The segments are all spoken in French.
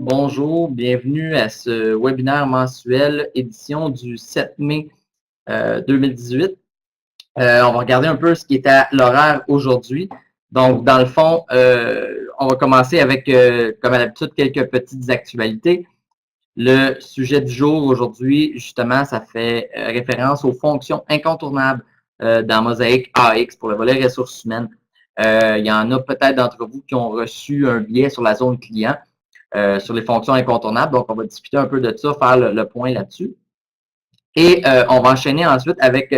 Bonjour, bienvenue à ce webinaire mensuel, édition du 7 mai 2018. On va regarder un peu ce qui est à l'horaire aujourd'hui. Donc, dans le fond, on va commencer avec, comme à l'habitude, quelques petites actualités. Le sujet du jour aujourd'hui, justement, ça fait référence aux fonctions incontournables dans Mosaic AX pour le volet ressources humaines. Il y en a peut-être d'entre vous qui ont reçu un billet sur la zone client. Sur les fonctions incontournables. Donc, on va discuter un peu de ça, faire le point là-dessus. Et on va enchaîner ensuite avec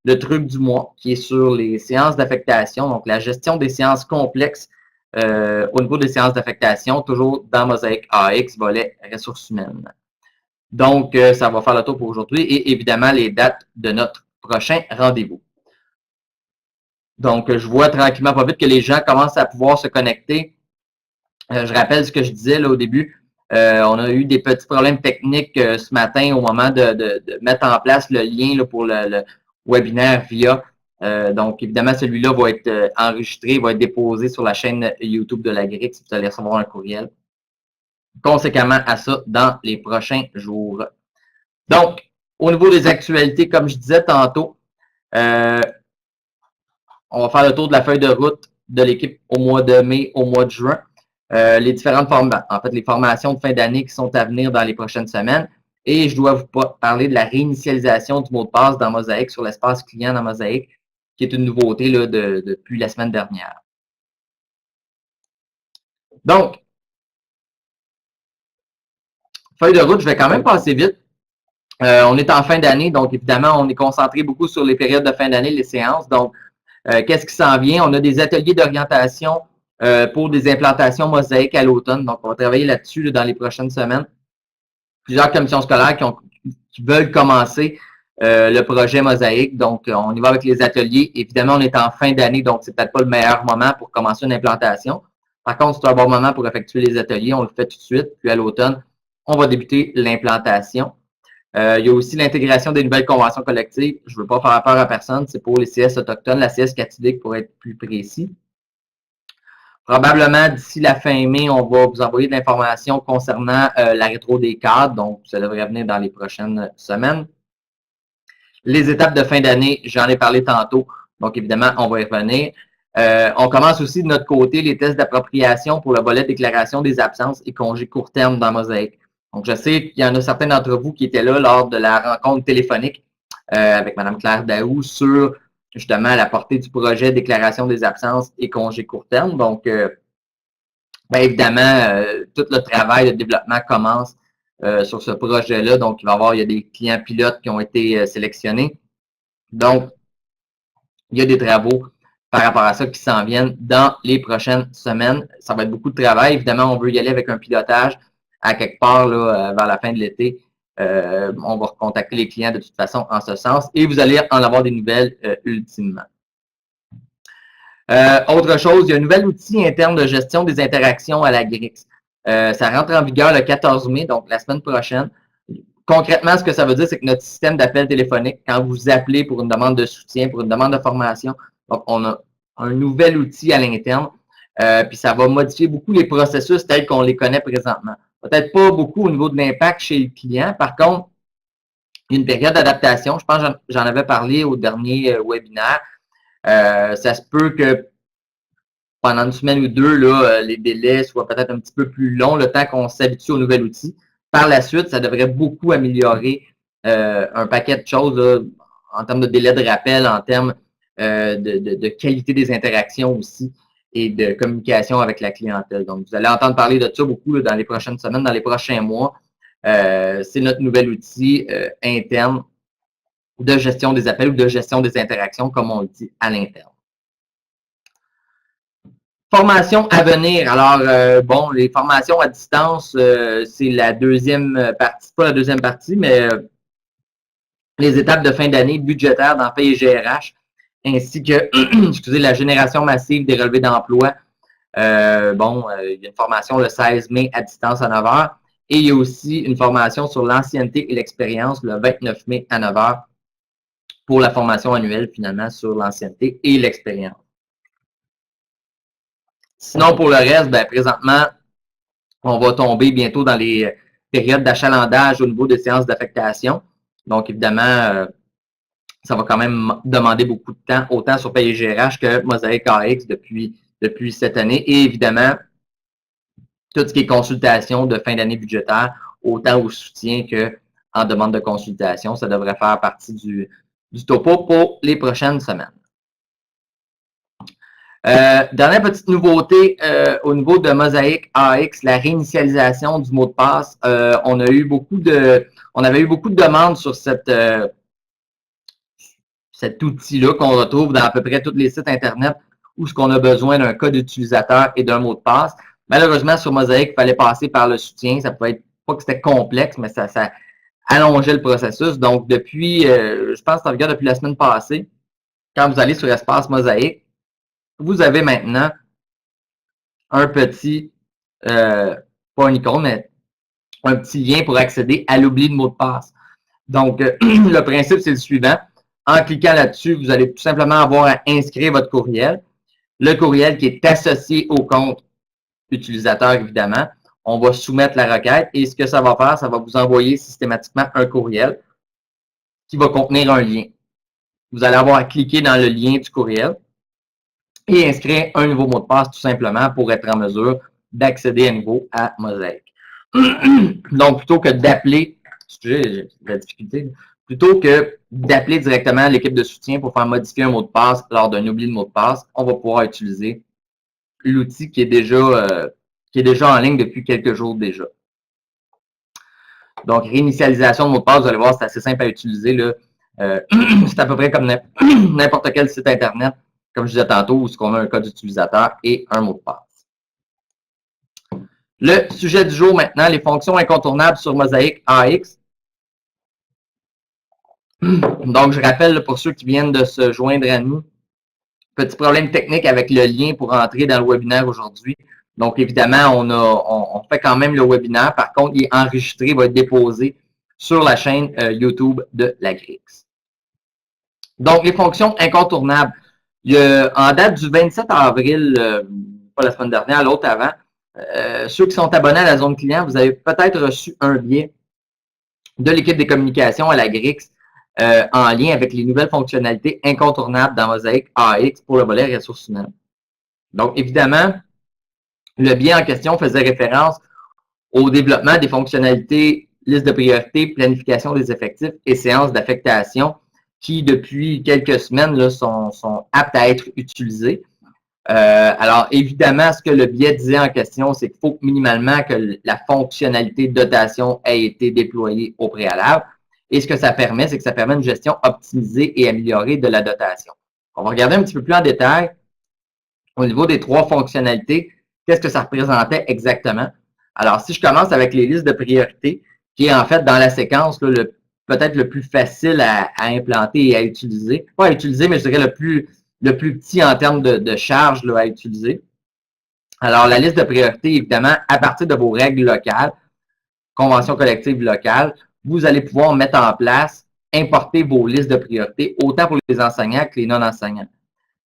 le truc du mois, qui est sur les séances d'affectation, donc la gestion des séances complexes au niveau des séances d'affectation, toujours dans Mosaic AX, volet ressources humaines. Donc, ça va faire le tour pour aujourd'hui et évidemment les dates de notre prochain rendez-vous. Donc, je vois tranquillement pas vite que les gens commencent à pouvoir se connecter. Je rappelle ce que je disais là, au début. On a eu des petits problèmes techniques ce matin au moment de mettre en place le lien là, pour le webinaire VIA. Donc, évidemment, celui-là va être enregistré, va être déposé sur la chaîne YouTube de l'Agric si vous allez recevoir un courriel. Conséquemment à ça dans les prochains jours. Donc, au niveau des actualités, comme je disais tantôt, on va faire le tour de la feuille de route de l'équipe au mois de mai, au mois de juin. Les différentes les formations de fin d'année qui sont à venir dans les prochaines semaines. Et je dois vous parler de la réinitialisation du mot de passe dans Mosaic sur l'espace client dans Mosaic, qui est une nouveauté là, depuis la semaine dernière. Donc, feuille de route, je vais quand même passer vite. On est en fin d'année, donc évidemment, on est concentré beaucoup sur les périodes de fin d'année, les séances. Donc, qu'est-ce qui s'en vient? On a des ateliers d'orientation pour des implantations Mosaic à l'automne. Donc, on va travailler là-dessus là, dans les prochaines semaines. Plusieurs commissions scolaires qui veulent commencer le projet Mosaic. Donc, on y va avec les ateliers. Évidemment, on est en fin d'année, donc c'est peut-être pas le meilleur moment pour commencer une implantation. Par contre, c'est un bon moment pour effectuer les ateliers. On le fait tout de suite. Puis à l'automne, on va débuter l'implantation. Il y a aussi l'intégration des nouvelles conventions collectives. Je ne veux pas faire peur à personne. C'est pour les CS autochtones, la CS catidique pour être plus précis. Probablement, d'ici la fin mai, on va vous envoyer de l'information concernant la rétro des cadres. Donc, ça devrait venir dans les prochaines semaines. Les étapes de fin d'année, j'en ai parlé tantôt. Donc, évidemment, on va y revenir. On commence aussi de notre côté les tests d'appropriation pour le volet déclaration des absences et congés court terme dans Mosaic. Donc, je sais qu'il y en a certains d'entre vous qui étaient là lors de la rencontre téléphonique avec Mme Claire Daou sur justement la portée du projet déclaration des absences et congés court terme. Donc, bien évidemment, tout le travail de développement commence sur ce projet-là. Donc, il y a des clients pilotes qui ont été sélectionnés. Donc, il y a des travaux par rapport à ça qui s'en viennent dans les prochaines semaines. Ça va être beaucoup de travail. Évidemment, on veut y aller avec un pilotage à quelque part là, vers la fin de l'été. On va recontacter les clients de toute façon en ce sens et vous allez en avoir des nouvelles ultimement. Autre chose, il y a un nouvel outil interne de gestion des interactions à la GRIX. Ça rentre en vigueur le 14 mai, donc la semaine prochaine. Concrètement, ce que ça veut dire, c'est que notre système d'appel téléphonique, quand vous appelez pour une demande de soutien, pour une demande de formation, donc on a un nouvel outil à l'interne, puis ça va modifier beaucoup les processus tels qu'on les connaît présentement. Peut-être pas beaucoup au niveau de l'impact chez le client. Par contre, il y a une période d'adaptation. Je pense que j'en avais parlé au dernier webinaire. Ça se peut que pendant une semaine ou deux, là, les délais soient peut-être un petit peu plus longs, le temps qu'on s'habitue au nouvel outil. Par la suite, ça devrait beaucoup améliorer un paquet de choses là, en termes de délai de rappel, en termes de qualité des interactions aussi et de communication avec la clientèle. Donc, vous allez entendre parler de ça beaucoup là, dans les prochaines semaines, dans les prochains mois. C'est notre nouvel outil interne de gestion des appels ou de gestion des interactions, comme on le dit à l'interne. Formation à venir. Alors, bon, les formations à distance, c'est la deuxième partie, pas la deuxième partie, mais les étapes de fin d'année budgétaires dans PGRH, ainsi que, excusez, la génération massive des relevés d'emploi. Il y a une formation le 16 mai à distance à 9 h. Et il y a aussi une formation sur l'ancienneté et l'expérience le 29 mai à 9 h pour la formation annuelle, finalement, sur l'ancienneté et l'expérience. Sinon, pour le reste, ben, présentement, On va tomber bientôt dans les périodes d'achalandage au niveau des séances d'affectation. Donc, évidemment, ça va quand même demander beaucoup de temps, autant sur PaysGRH que Mosaic AX depuis cette année. Et évidemment, tout ce qui est consultation de fin d'année budgétaire, autant au soutien qu'en demande de consultation, ça devrait faire partie du topo pour les prochaines semaines. Dernière petite nouveauté au niveau de Mosaic AX, la réinitialisation du mot de passe. On avait eu beaucoup de demandes sur cet outil-là qu'on retrouve dans à peu près tous les sites Internet où ce qu'on a besoin d'un code utilisateur et d'un mot de passe. Malheureusement, sur Mosaic, il fallait passer par le soutien. Ça pouvait être, pas que c'était complexe, mais ça allongeait le processus. Donc, depuis, je pense que ça regarde depuis la semaine passée, quand vous allez sur Espace Mosaic, vous avez maintenant un petit, pas une icône, mais un petit lien pour accéder à l'oubli de mot de passe. Donc, le principe, c'est le suivant. En cliquant là-dessus, vous allez tout simplement avoir à inscrire votre courriel. Le courriel qui est associé au compte utilisateur, évidemment. On va soumettre la requête et ce que ça va faire, ça va vous envoyer systématiquement un courriel qui va contenir un lien. Vous allez avoir à cliquer dans le lien du courriel et inscrire un nouveau mot de passe tout simplement pour être en mesure d'accéder à nouveau à Mosaic. Donc, plutôt que d'appeler, j'ai la difficulté, plutôt que d'appeler directement l'équipe de soutien pour faire modifier un mot de passe lors d'un oubli de mot de passe, on va pouvoir utiliser l'outil qui est déjà en ligne depuis quelques jours déjà. Donc, réinitialisation de mot de passe, vous allez voir, c'est assez simple à utiliser. C'est à peu près comme n'importe quel site Internet, comme je disais tantôt, où on a un code utilisateur et un mot de passe. Le sujet du jour maintenant, les fonctions incontournables sur Mosaic AX. Donc, je rappelle pour ceux qui viennent de se joindre à nous, petit problème technique avec le lien pour entrer dans le webinaire aujourd'hui. Donc, évidemment, on fait quand même le webinaire. Par contre, il est enregistré, il va être déposé sur la chaîne YouTube de l'Agrix. Donc, les fonctions incontournables. En date du 27 avril, pas la semaine dernière, l'autre avant, ceux qui sont abonnés à la zone client, vous avez peut-être reçu un billet de l'équipe des communications à l'Agrix en lien avec les nouvelles fonctionnalités incontournables dans Mosaic AX pour le volet ressources humaines. Donc, évidemment, le billet en question faisait référence au développement des fonctionnalités liste de priorité, planification des effectifs et séances d'affectation qui, depuis quelques semaines, là, sont aptes à être utilisées. Alors, évidemment, ce que le billet disait en question, c'est qu'il faut minimalement que la fonctionnalité de dotation ait été déployée au préalable. Et ce que ça permet, c'est que ça permet une gestion optimisée et améliorée de la dotation. On va regarder un petit peu plus en détail au niveau des trois fonctionnalités, qu'est-ce que ça représentait exactement. Alors, si je commence avec les listes de priorité, qui est en fait dans la séquence peut-être le plus facile à implanter et à utiliser. Pas à utiliser, mais je dirais le plus petit en termes de charge là, à utiliser. Alors, la liste de priorité, évidemment, à partir de vos règles locales, conventions collectives locales, vous allez pouvoir mettre en place, importer vos listes de priorité, autant pour les enseignants que les non-enseignants.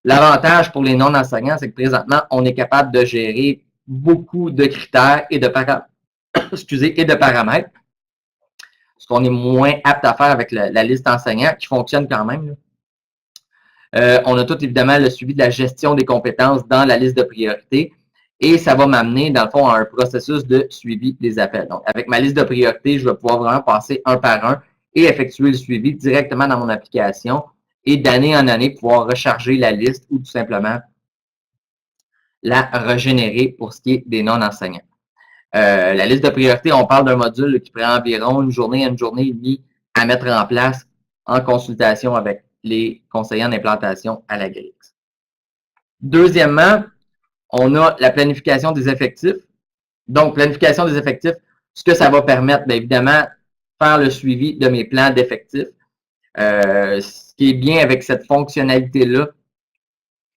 L'avantage pour les non-enseignants, c'est que présentement, on est capable de gérer beaucoup de critères et de paramètres, ce qu'on est moins apte à faire avec la liste enseignant, qui fonctionne quand même. On a tout évidemment le suivi de la gestion des compétences dans la liste de priorité et ça va m'amener, dans le fond, à un processus de suivi des appels. Donc, avec ma liste de priorité, je vais pouvoir vraiment passer un par un et effectuer le suivi directement dans mon application et d'année en année pouvoir recharger la liste ou tout simplement la régénérer pour ce qui est des non-enseignants. La liste de priorité, on parle d'un module qui prend environ une journée à une journée et demie à mettre en place en consultation avec les conseillers en implantation à l'Agrix. Deuxièmement, on a la planification des effectifs. Donc, planification des effectifs, ce que ça va permettre, bien évidemment, faire le suivi de mes plans d'effectifs. Ce qui est bien avec cette fonctionnalité-là,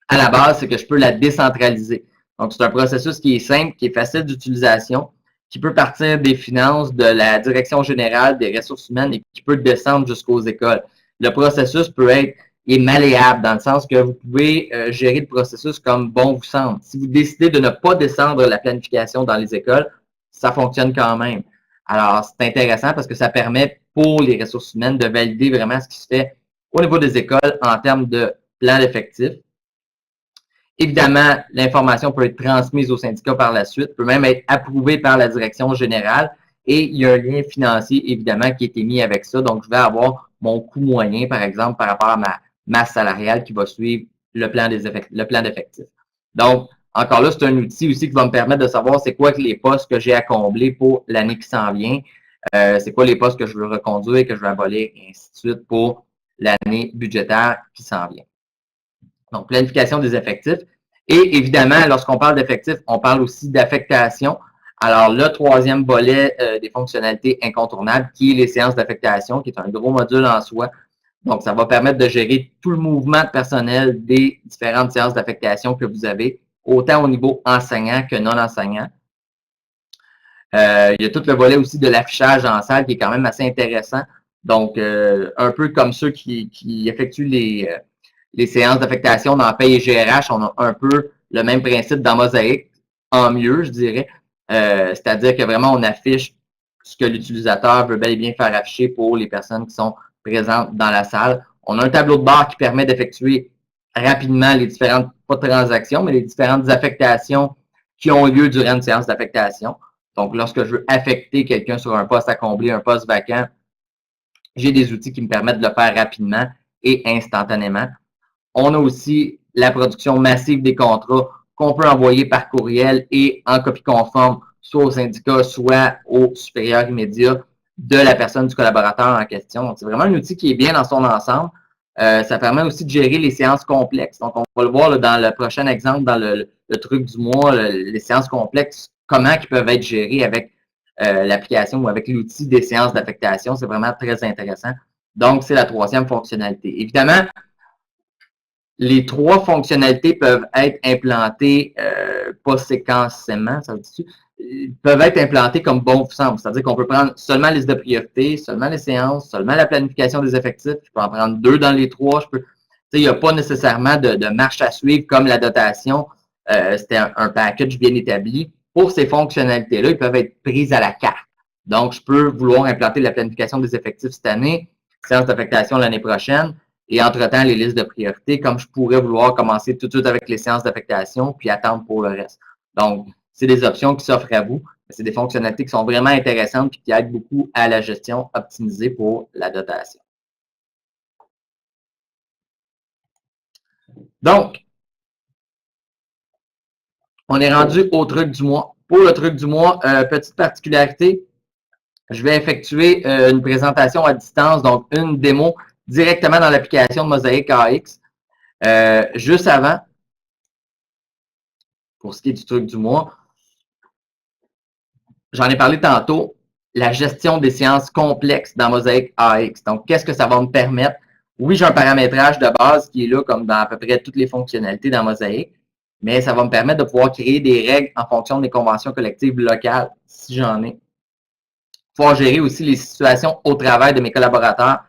à la base, c'est que je peux la décentraliser. Donc, c'est un processus qui est simple, qui est facile d'utilisation, qui peut partir des finances, de la direction générale des ressources humaines et qui peut descendre jusqu'aux écoles. Le processus peut être malléable dans le sens que vous pouvez gérer le processus comme bon vous semble. Si vous décidez de ne pas descendre la planification dans les écoles, ça fonctionne quand même. Alors, c'est intéressant parce que ça permet pour les ressources humaines de valider vraiment ce qui se fait au niveau des écoles en termes de plan d'effectifs. Évidemment, l'information peut être transmise au syndicat par la suite, peut même être approuvée par la direction générale et il y a un lien financier, évidemment, qui a été mis avec ça. Donc, je vais avoir mon coût moyen, par exemple, par rapport à ma masse salariale qui va suivre le plan d'effectifs. Donc, encore là, c'est un outil aussi qui va me permettre de savoir c'est quoi les postes que j'ai à combler pour l'année qui s'en vient, c'est quoi les postes que je veux reconduire, que je veux abolir, et ainsi de suite pour l'année budgétaire qui s'en vient. Donc, planification des effectifs. Et évidemment, lorsqu'on parle d'effectifs, on parle aussi d'affectation. Alors, le troisième volet des fonctionnalités incontournables, qui est les séances d'affectation, qui est un gros module en soi. Donc, ça va permettre de gérer tout le mouvement de personnel des différentes séances d'affectation que vous avez, autant au niveau enseignant que non enseignant. Il y a tout le volet aussi de l'affichage en salle qui est quand même assez intéressant. Donc, un peu comme ceux qui effectuent les séances d'affectation dans Paye et GRH, on a un peu le même principe dans Mosaïque, en mieux, je dirais. C'est-à-dire que vraiment, on affiche ce que l'utilisateur veut bel et bien faire afficher pour les personnes qui sont présentes dans la salle. On a un tableau de bord qui permet d'effectuer rapidement les différentes, pas de transactions, mais les différentes affectations qui ont lieu durant une séance d'affectation. Donc, lorsque je veux affecter quelqu'un sur un poste à combler, un poste vacant, j'ai des outils qui me permettent de le faire rapidement et instantanément. On a aussi la production massive des contrats qu'on peut envoyer par courriel et en copie conforme, soit au syndicat, soit au supérieur immédiat de la personne du collaborateur en question. Donc, c'est vraiment un outil qui est bien dans son ensemble. Ça permet aussi de gérer les séances complexes. Donc, on va le voir là, dans le prochain exemple, dans le truc du mois, les séances complexes, comment ils peuvent être gérées avec l'application ou avec l'outil des séances d'affectation. C'est vraiment très intéressant. Donc, c'est la troisième fonctionnalité. Évidemment, les trois fonctionnalités peuvent être implantées, pas séquentiellement, ça veut dire, peuvent être implantées comme bon vous semble. C'est-à-dire qu'on peut prendre seulement la liste de priorités, seulement les séances, seulement la planification des effectifs. Je peux en prendre deux dans les trois. Il n'y a pas nécessairement de marche à suivre comme la dotation. C'était un package bien établi. Pour ces fonctionnalités-là, ils peuvent être prises à la carte. Donc, je peux vouloir implanter la planification des effectifs cette année, séance d'affectation l'année prochaine. Et entre-temps, les listes de priorités, comme je pourrais vouloir commencer tout de suite avec les séances d'affectation, puis attendre pour le reste. Donc, c'est des options qui s'offrent à vous. C'est des fonctionnalités qui sont vraiment intéressantes et qui aident beaucoup à la gestion optimisée pour la dotation. Donc, on est rendu au truc du mois. Pour le truc du mois, petite particularité, je vais effectuer une présentation à distance, donc une démo directement dans l'application de Mosaïque AX. Juste avant, pour ce qui est du truc du mois, j'en ai parlé tantôt, la gestion des séances complexes dans Mosaïque AX. Donc, qu'est-ce que ça va me permettre? Oui, j'ai un paramétrage de base qui est là, comme dans à peu près toutes les fonctionnalités dans Mosaïque, mais ça va me permettre de pouvoir créer des règles en fonction des conventions collectives locales, si j'en ai. Pouvoir gérer aussi les situations au travail de mes collaborateurs,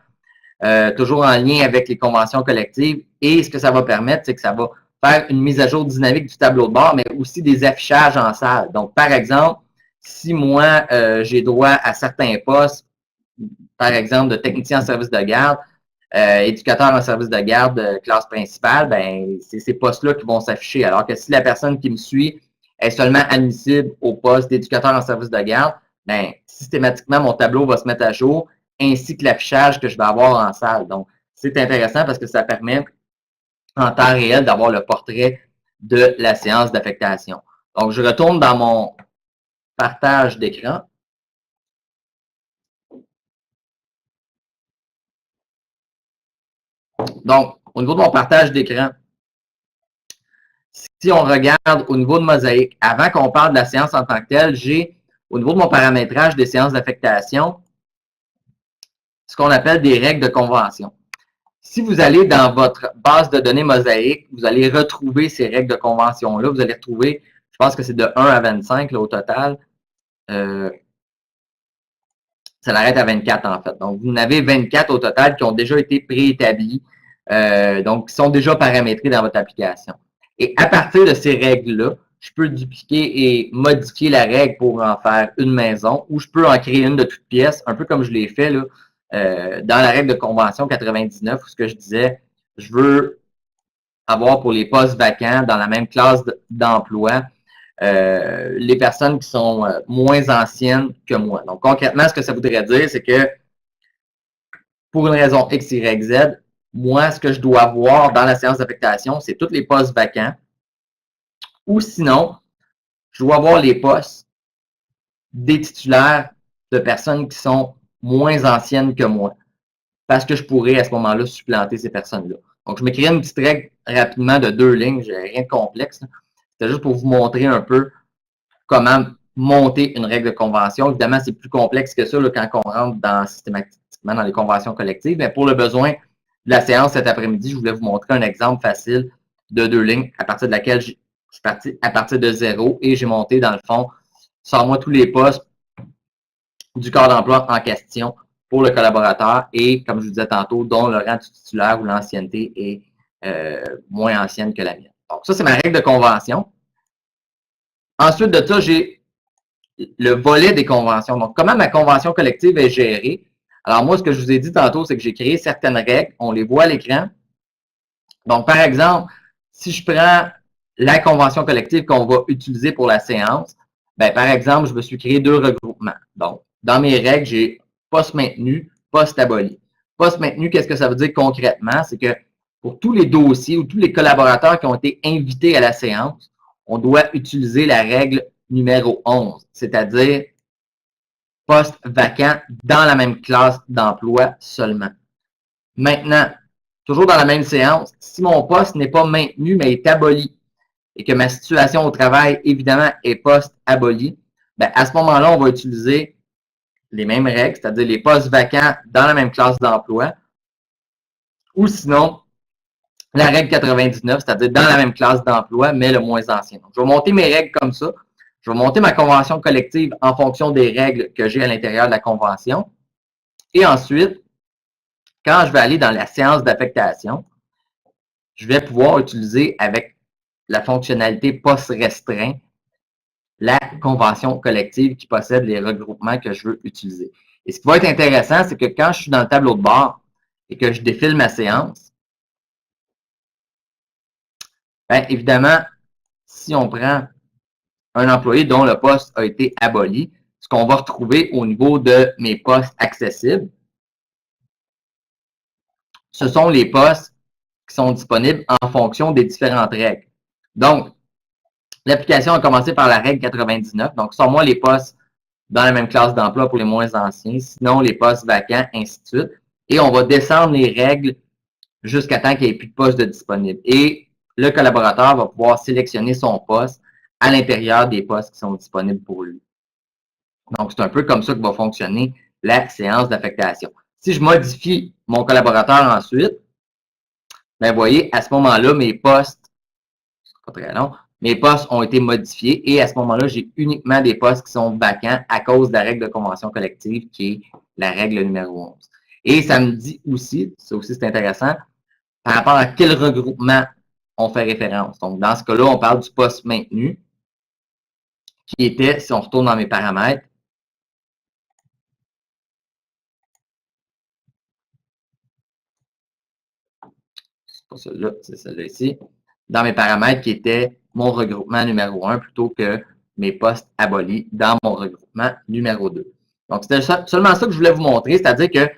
toujours en lien avec les conventions collectives. Et ce que ça va permettre, c'est que ça va faire une mise à jour dynamique du tableau de bord, mais aussi des affichages en salle. Donc, par exemple, si moi, j'ai droit à certains postes, par exemple, de technicien en service de garde, éducateur en service de garde, classe principale, ben, c'est ces postes-là qui vont s'afficher. Alors que si la personne qui me suit est seulement admissible au poste d'éducateur en service de garde, ben, systématiquement, mon tableau va se mettre à jour, ainsi que l'affichage que je vais avoir en salle. Donc, c'est intéressant parce que ça permet, en temps réel, d'avoir le portrait de la séance d'affectation. Donc, je retourne dans mon partage d'écran. Donc, au niveau de mon partage d'écran, si on regarde au niveau de Mosaïque, avant qu'on parle de la séance en tant que telle, j'ai, au niveau de mon paramétrage des séances d'affectation, ce qu'on appelle des règles de convention. Si vous allez dans votre base de données Mosaïque, vous allez retrouver ces règles de convention-là. Vous allez retrouver, je pense que c'est de 1 à 25 là, au total. Ça l'arrête à 24 en fait. Donc, vous en avez 24 au total qui ont déjà été préétablis, donc qui sont déjà paramétrés dans votre application. Et à partir de ces règles-là, je peux dupliquer et modifier la règle pour en faire une maison, ou je peux en créer une de toutes pièces, un peu comme je l'ai fait là, dans la règle de convention 99, où ce que je disais, je veux avoir pour les postes vacants dans la même classe d'emploi, les personnes qui sont moins anciennes que moi. Donc, concrètement, ce que ça voudrait dire, c'est que pour une raison X, Y, Z, moi, ce que je dois voir dans la séance d'affectation, c'est tous les postes vacants. Ou sinon, je dois voir les postes des titulaires de personnes qui sont moins anciennes que moi. Parce que je pourrais, à ce moment-là, supplanter ces personnes-là. Donc, je m'écris une petite règle rapidement de 2 lignes. J'ai rien de complexe. C'était juste pour vous montrer un peu comment monter une règle de convention. Évidemment, c'est plus complexe que ça là, quand on rentre systématiquement dans les conventions collectives. Mais pour le besoin de la séance cet après-midi, je voulais vous montrer un exemple facile de 2 lignes à partir de laquelle je suis parti à partir de 0 et j'ai monté, dans le fond, sors-moi tous les postes du corps d'emploi en question pour le collaborateur et, comme je vous disais tantôt, dont le rang du titulaire ou l'ancienneté est moins ancienne que la mienne. Donc, ça, c'est ma règle de convention. Ensuite de ça, j'ai le volet des conventions. Donc, comment ma convention collective est gérée? Alors, moi, ce que je vous ai dit tantôt, c'est que j'ai créé certaines règles. On les voit à l'écran. Donc, par exemple, si je prends la convention collective qu'on va utiliser pour la séance, ben, par exemple, je me suis créé 2 regroupements. Donc, dans mes règles, j'ai poste maintenu, poste aboli. Poste maintenu, qu'est-ce que ça veut dire concrètement? C'est que pour tous les dossiers ou tous les collaborateurs qui ont été invités à la séance, on doit utiliser la règle numéro 11, c'est-à-dire poste vacant dans la même classe d'emploi seulement. Maintenant, toujours dans la même séance, si mon poste n'est pas maintenu mais est aboli et que ma situation au travail, évidemment, est poste aboli, ben à ce moment-là, on va utiliser les mêmes règles, c'est-à-dire les postes vacants dans la même classe d'emploi, ou sinon, la règle 99, c'est-à-dire dans la même classe d'emploi, mais le moins ancien. Donc, je vais monter mes règles comme ça. Je vais monter ma convention collective en fonction des règles que j'ai à l'intérieur de la convention. Et ensuite, quand je vais aller dans la séance d'affectation, je vais pouvoir utiliser avec la fonctionnalité poste restreint la convention collective qui possède les regroupements que je veux utiliser. Et ce qui va être intéressant, c'est que quand je suis dans le tableau de bord et que je défile ma séance, bien évidemment, si on prend un employé dont le poste a été aboli, ce qu'on va retrouver au niveau de mes postes accessibles, ce sont les postes qui sont disponibles en fonction des différentes règles. Donc, l'application a commencé par la règle 99. Donc, sors-moi les postes dans la même classe d'emploi pour les moins anciens, sinon les postes vacants, ainsi de suite. Et on va descendre les règles jusqu'à temps qu'il n'y ait plus de poste de disponible. Et le collaborateur va pouvoir sélectionner son poste à l'intérieur des postes qui sont disponibles pour lui. Donc, c'est un peu comme ça que va fonctionner la séance d'affectation. Si je modifie mon collaborateur ensuite, ben, vous voyez, à ce moment-là, mes postes, c'est pas très long, mes postes ont été modifiés et à ce moment-là, j'ai uniquement des postes qui sont vacants à cause de la règle de convention collective qui est la règle numéro 11. Et ça me dit aussi, ça aussi c'est intéressant, par rapport à quel regroupement on fait référence. Donc, dans ce cas-là, on parle du poste maintenu qui était, si on retourne dans mes paramètres, c'est pas celui-là, c'est celui-là ici, dans mes paramètres qui était mon regroupement numéro 1 plutôt que mes postes abolis dans mon regroupement numéro 2. Donc, c'était seulement ça que je voulais vous montrer, c'est-à-dire que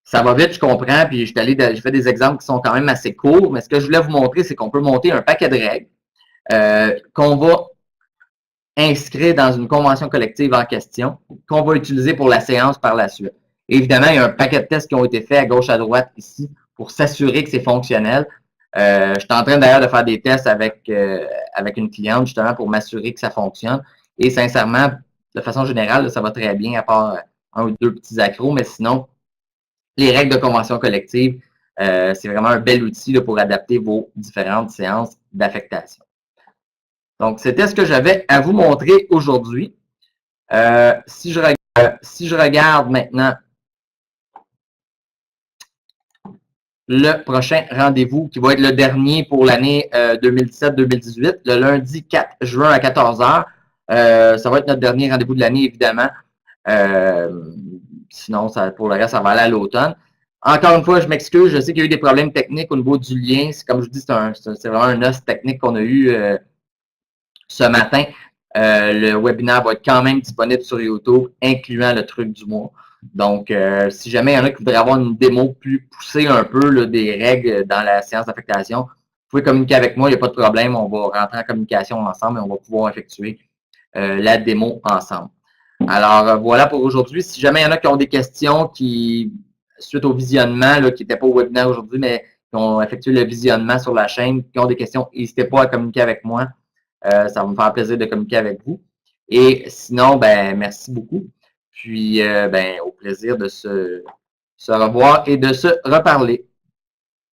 ça va vite, je comprends, puis j'ai fait des exemples qui sont quand même assez courts, mais ce que je voulais vous montrer, c'est qu'on peut monter un paquet de règles qu'on va inscrire dans une convention collective en question, qu'on va utiliser pour la séance par la suite. Et évidemment, il y a un paquet de tests qui ont été faits à gauche, à droite ici pour s'assurer que c'est fonctionnel. Je suis en train d'ailleurs de faire des tests avec une cliente justement pour m'assurer que ça fonctionne. Et sincèrement, de façon générale, ça va très bien, à part un ou deux petits accros, mais sinon, les règles de convention collective, c'est vraiment un bel outil là, pour adapter vos différentes séances d'affectation. Donc, c'était ce que j'avais à vous montrer aujourd'hui. Si je regarde maintenant le prochain rendez-vous qui va être le dernier pour l'année 2017-2018, le lundi 4 juin à 14 h. Ça va être notre dernier rendez-vous de l'année, évidemment. Sinon, pour le reste, ça va aller à l'automne. Encore une fois, je m'excuse. Je sais qu'il y a eu des problèmes techniques au niveau du lien. Comme je vous dis, c'est vraiment un os technique qu'on a eu ce matin. Le webinaire va être quand même disponible sur YouTube, incluant le truc du mois. Donc, si jamais il y en a qui voudraient avoir une démo plus poussée un peu là, des règles dans la séance d'affectation, vous pouvez communiquer avec moi, il n'y a pas de problème. On va rentrer en communication ensemble et on va pouvoir effectuer la démo ensemble. Alors, voilà pour aujourd'hui. Si jamais il y en a qui ont des questions suite au visionnement, là, qui n'étaient pas au webinaire aujourd'hui, mais qui ont effectué le visionnement sur la chaîne, qui ont des questions, n'hésitez pas à communiquer avec moi. Ça va me faire plaisir de communiquer avec vous. Et sinon, ben, merci beaucoup. Puis, ben, au plaisir de se revoir et de se reparler.